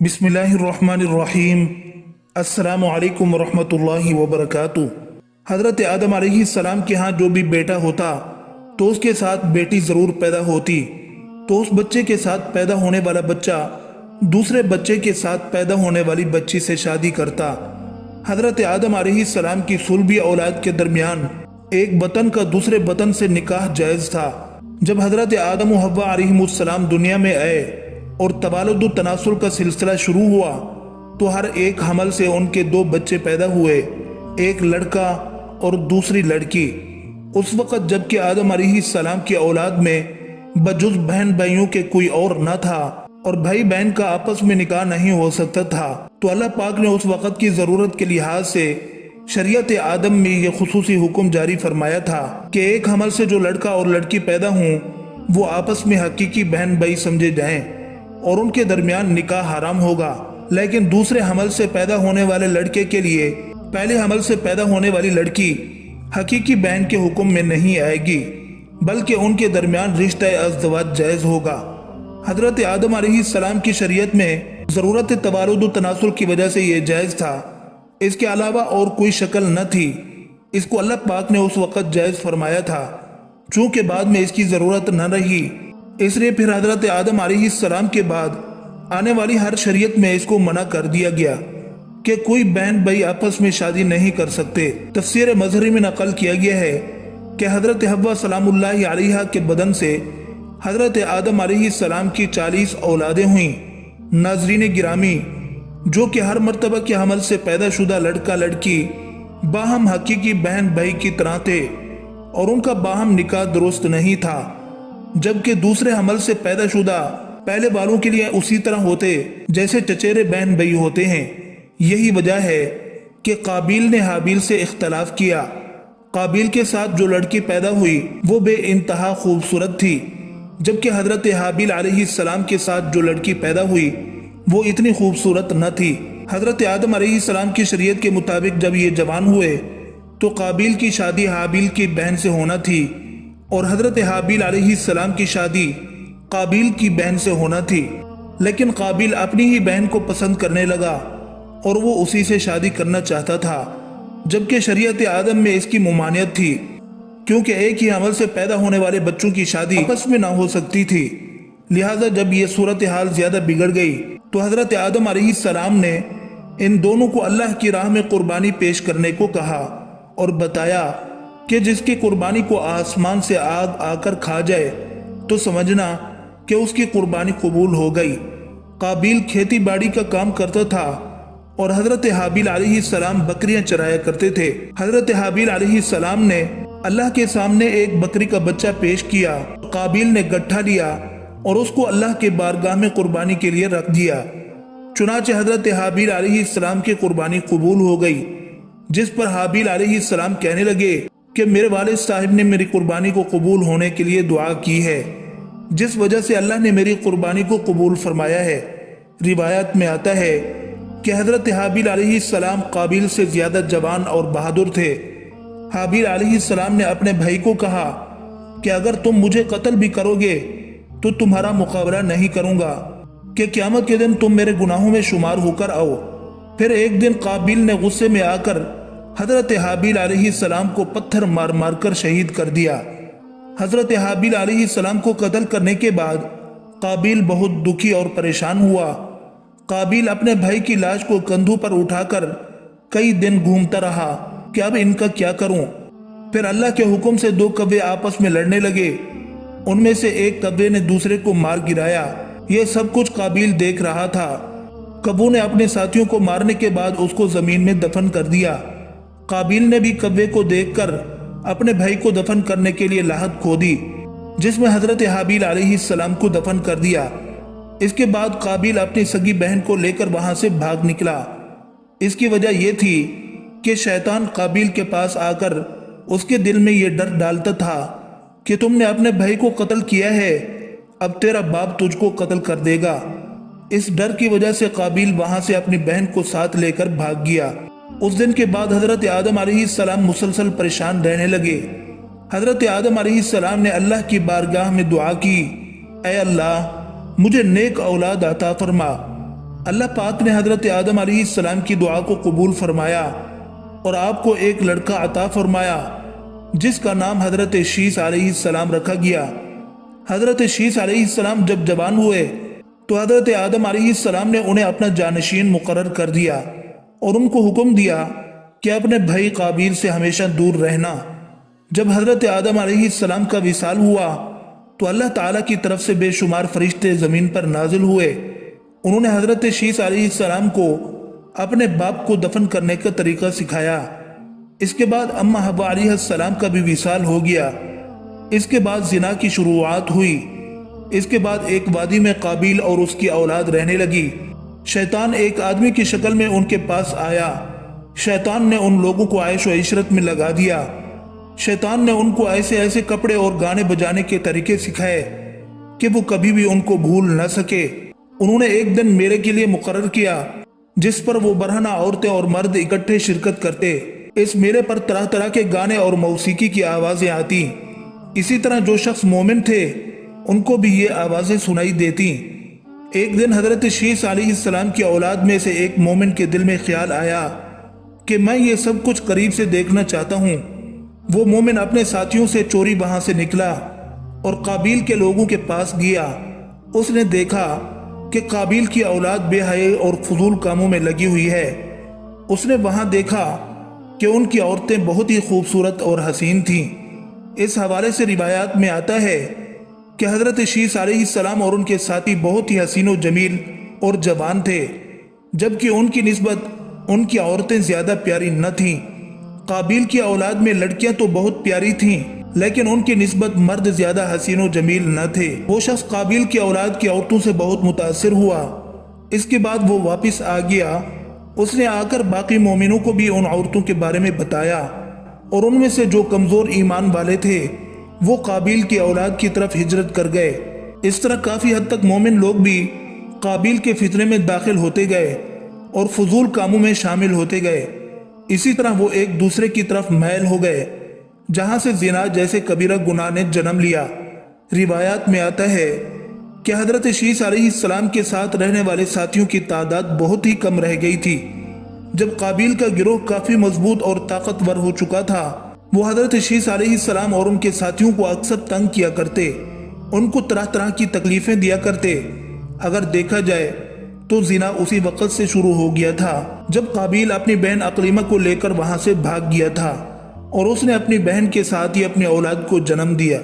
बिस्मिल्लाहिर्रहमानिर्रहीम। अस्सलामु अलैकुम वरहमतुल्लाहि वबरकातुह। हज़रत आदम अलैहिस्सलाम के यहाँ जो भी बेटा होता तो उसके साथ बेटी ज़रूर पैदा होती, तो उस बच्चे के साथ पैदा होने वाला बच्चा दूसरे बच्चे के साथ पैदा होने वाली बच्ची से शादी करता। हज़रत आदम अलैहिस्सलाम की सुलभी औलाद के दरमियान एक बतन का दूसरे बतन से निकाह जायज़ था। जब हज़रत आदम व हव्वा अलैहिमुस्सलाम दुनिया में आए और तवालुद तनासुल का सिलसिला शुरू हुआ तो हर एक हमल से उनके दो बच्चे पैदा हुए, एक लड़का और दूसरी लड़की। उस वक़्त जबकि आदम अलैहिस्सलाम की औलाद में बजुज़ बहन भाइयों के कोई और न था और भाई बहन का आपस में निकाह नहीं हो सकता था, तो अल्लाह पाक ने उस वक़्त की ज़रूरत के लिहाज से शरीयत आदम में यह खुसूसी हुक्म जारी फरमाया था कि एक हमल से जो लड़का और लड़की पैदा हों वो आपस में हकीकी बहन भाई समझे जाएं और उनके दरमियान निकाह हराम होगा। लेकिन दूसरे हमल से पैदा होने वाले लड़के के लिए पहले हमल से पैदा होने वाली लड़की हकीकी बहन के हुक्म में नहीं आएगी, बल्कि उनके दरमियान रिश्ता अज़दवाज जायज़ होगा। हज़रत आदम अलैहिस्सलाम की शरीयत में ज़रूरत तवालुद तनासुल की वजह से ये जायज़ था, इसके अलावा और कोई शक्ल न थी। इसको अल्लाह पाक ने उस वक़्त जायज़ फरमाया था। चूँकि बाद में इसकी ज़रूरत न रही, इसलिए फिर हज़रत आदम अलैहिस्सलाम के बाद आने वाली हर शरीयत में इसको मना कर दिया गया कि कोई बहन भाई आपस में शादी नहीं कर सकते। तफसीर मज़हरी में नकल किया गया है कि हज़रत हव्वा सलामुल्लाहि अलैहा के बदन से हज़रत आदम अलैहिस्सलाम की 40 औलादें हुईं। नाज़रीन गिरामी, जो कि हर मर्तबा के हमल से पैदाशुदा लड़का लड़की बाहम हकीकी बहन भाई की तरह थे और उनका बाहम निकाह दुरुस्त नहीं था, जबकि दूसरे हमल से पैदाशुदा पहले वालों के लिए उसी तरह होते जैसे चचेरे बहन भाई होते हैं। यही वजह है कि काबिल ने हाबिल से इख्तलाफ किया। काबिल के साथ जो लड़की पैदा हुई वो बेइंतहा खूबसूरत थी, जबकि हज़रत हाबिल अलैहिस्सलाम के साथ जो लड़की पैदा हुई वो इतनी खूबसूरत न थी। हज़रत आदम अलैहिस्सलाम की शरीयत के मुताबिक जब ये जवान हुए तो काबिल की शादी हाबिल की बहन से होना थी और हज़रत हाबिल अलैहिस्सलाम की शादी काबिल की बहन से होना थी। लेकिन काबिल अपनी ही बहन को पसंद करने लगा और वो उसी से शादी करना चाहता था, जबकि शरीयत आदम में इसकी मुमानियत थी, क्योंकि एक ही अमल से पैदा होने वाले बच्चों की शादी आपस में ना हो सकती थी। लिहाजा जब ये सूरत हाल ज्यादा बिगड़ गई तो हज़रत आदम अलैहिस्सलाम ने इन दोनों को अल्लाह की राह में कुर्बानी पेश करने को कहा और बताया कि जिसकी कुर्बानी को आसमान से आग आकर खा जाए तो समझना कि उसकी कुर्बानी कबूल हो गई। काबिल खेती बाड़ी का काम करता था और हज़रत हाबिल अलैहिस्सलाम बकरियां चराया करते थे। हज़रत हाबिल अलैहिस्सलाम ने अल्लाह के सामने एक बकरी का बच्चा पेश किया। काबिल ने गट्ठा लिया और उसको अल्लाह के बारगाह में कुर्बानी के लिए रख दिया। चुनाचे हज़रत हाबिल अलैहिस्सलाम की कुर्बानी कबूल हो गई, जिस पर हाबिल अलैहिस्सलाम कहने लगे कि मेरे वालिद साहिब ने मेरी कुर्बानी को कबूल होने के लिए दुआ की है, जिस वजह से अल्लाह ने मेरी कुर्बानी को कबूल फरमाया है। रिवायत में आता है कि हज़रत हाबिल अलैहिस्सलाम काबिल से ज़्यादा जवान और बहादुर थे। हाबिल अलैहिस्सलाम ने अपने भाई को कहा कि अगर तुम मुझे कत्ल भी करोगे तो तुम्हारा मुकाबला नहीं करूँगा कि क़यामत के दिन तुम मेरे गुनाहों में शुमार होकर आओ। फिर एक दिन काबिल ने गुस्से में आकर हज़रत हाबिल अलैहिस्सलाम को पत्थर मार मार कर शहीद कर दिया। हज़रत हाबिल अलैहिस्सलाम को कत्ल करने के बाद काबिल बहुत दुखी और परेशान हुआ। काबिल अपने भाई की लाश को कंधों पर उठाकर कई दिन घूमता रहा कि अब इनका क्या करूं। फिर अल्लाह के हुक्म से दो कव्वे आपस में लड़ने लगे। उनमें से एक कव्वे ने दूसरे को मार गिराया। यह सब कुछ काबिल देख रहा था। कव्वों ने अपने साथियों को मारने के बाद उसको जमीन में दफन कर दिया। काबिल ने भी कव्वे को देखकर अपने भाई को दफन करने के लिए लाहद खोदी, जिसमें हज़रत हाबिल अलैहिस्सलाम को दफन कर दिया। इसके बाद काबिल अपनी सगी बहन को लेकर वहां से भाग निकला। इसकी वजह यह थी कि शैतान काबिल के पास आकर उसके दिल में यह डर डालता था कि तुमने अपने भाई को कत्ल किया है, अब तेरा बाप तुझको कत्ल कर देगा। इस डर की वजह से काबिल वहां से अपनी बहन को साथ लेकर भाग गया। उस दिन के बाद हज़रत आदम अलैहिस्सलाम मुसलसल परेशान रहने लगे। हज़रत आदम अलैहिस्सलाम ने अल्लाह की बारगाह में दुआ की, ऐ अल्लाह मुझे नेक औलाद अता फरमा। اللہ پاک نے حضرت آدم علیہ السلام کی دعا کو قبول فرمایا اور آپ کو ایک لڑکا عطا فرمایا جس کا نام حضرت شیث علیہ السلام رکھا گیا۔ حضرت شیث علیہ السلام جب جوان ہوئے تو حضرت آدم علیہ السلام نے انہیں اپنا جانشین مقرر کر دیا اور ان کو حکم دیا کہ اپنے بھائی قابیل سے ہمیشہ دور رہنا۔ جب حضرت آدم علیہ السلام کا وصال ہوا تو اللہ تعالیٰ کی طرف سے بے شمار فرشتے زمین پر نازل ہوئے۔ انہوں نے حضرت شیث علیہ السلام کو اپنے باپ کو دفن کرنے کا طریقہ سکھایا۔ اس کے بعد اماں حوا علیہ السلام کا بھی وصال ہو گیا۔ اس کے بعد زنا کی شروعات ہوئی۔ اس کے بعد ایک وادی میں قابیل اور اس کی اولاد رہنے لگی۔ شیطان ایک آدمی کی شکل میں ان کے پاس آیا۔ شیطان نے ان لوگوں کو عیش و عشرت میں لگا دیا۔ شیطان نے ان کو ایسے ایسے کپڑے اور گانے بجانے کے طریقے سکھائے کہ وہ کبھی بھی ان کو بھول نہ سکے۔ انہوں نے ایک دن میلے کے لیے مقرر کیا جس پر وہ برہنہ عورتیں اور مرد اکٹھے شرکت کرتے۔ اس میلے پر طرح طرح کے گانے اور موسیقی کی آوازیں آتی۔ اسی طرح جو شخص مومن تھے ان کو بھی یہ آوازیں سنائی دیتی۔ ایک دن حضرت شیث علیہ السلام کی اولاد میں سے ایک مومن کے دل میں خیال آیا کہ میں یہ سب کچھ قریب سے دیکھنا چاہتا ہوں۔ وہ مومن اپنے ساتھیوں سے چوری وہاں سے نکلا اور قابیل کے لوگوں کے پاس گیا۔ اس نے دیکھا کہ قابیل کی اولاد بے حیائی اور فضول کاموں میں لگی ہوئی ہے۔ اس نے وہاں دیکھا کہ ان کی عورتیں بہت ہی خوبصورت اور حسین تھیں۔ اس حوالے سے روایات میں آتا ہے کہ حضرت شیث علیہ السلام اور ان کے ساتھی بہت ہی حسین و جمیل اور جوان تھے، جبکہ ان کی نسبت ان کی عورتیں زیادہ پیاری نہ تھیں۔ قابیل کی اولاد میں لڑکیاں تو بہت پیاری تھیں لیکن ان کی نسبت مرد زیادہ حسین و جمیل نہ تھے۔ وہ شخص قابیل کی اولاد کی عورتوں سے بہت متاثر ہوا۔ اس کے بعد وہ واپس آ گیا۔ اس نے آ کر باقی مومنوں کو بھی ان عورتوں کے بارے میں بتایا اور ان میں سے جو کمزور ایمان والے تھے وہ قابیل کی اولاد کی طرف ہجرت کر گئے۔ اس طرح کافی حد تک مومن لوگ بھی قابیل کے فتنے میں داخل ہوتے گئے اور فضول کاموں میں شامل ہوتے گئے۔ اسی طرح وہ ایک دوسرے کی طرف میل ہو گئے، جہاں سے زنا جیسے کبیرہ گناہ نے جنم لیا۔ روایات میں آتا ہے کہ حضرت شیث علیہ السلام کے ساتھ رہنے والے ساتھیوں کی تعداد بہت ہی کم رہ گئی تھی۔ جب قابیل کا گروہ کافی مضبوط اور طاقتور ہو چکا تھا، وہ حضرت شیث علیہ السلام اور ان کے ساتھیوں کو اکثر تنگ کیا کرتے، ان کو طرح طرح کی تکلیفیں دیا کرتے۔ اگر دیکھا جائے تو زنا اسی وقت سے شروع ہو گیا تھا جب قابیل اپنی بہن عقلیمہ کو لے کر وہاں سے بھاگ گیا تھا اور اس نے اپنی بہن کے ساتھ ہی اپنی اولاد کو جنم دیا۔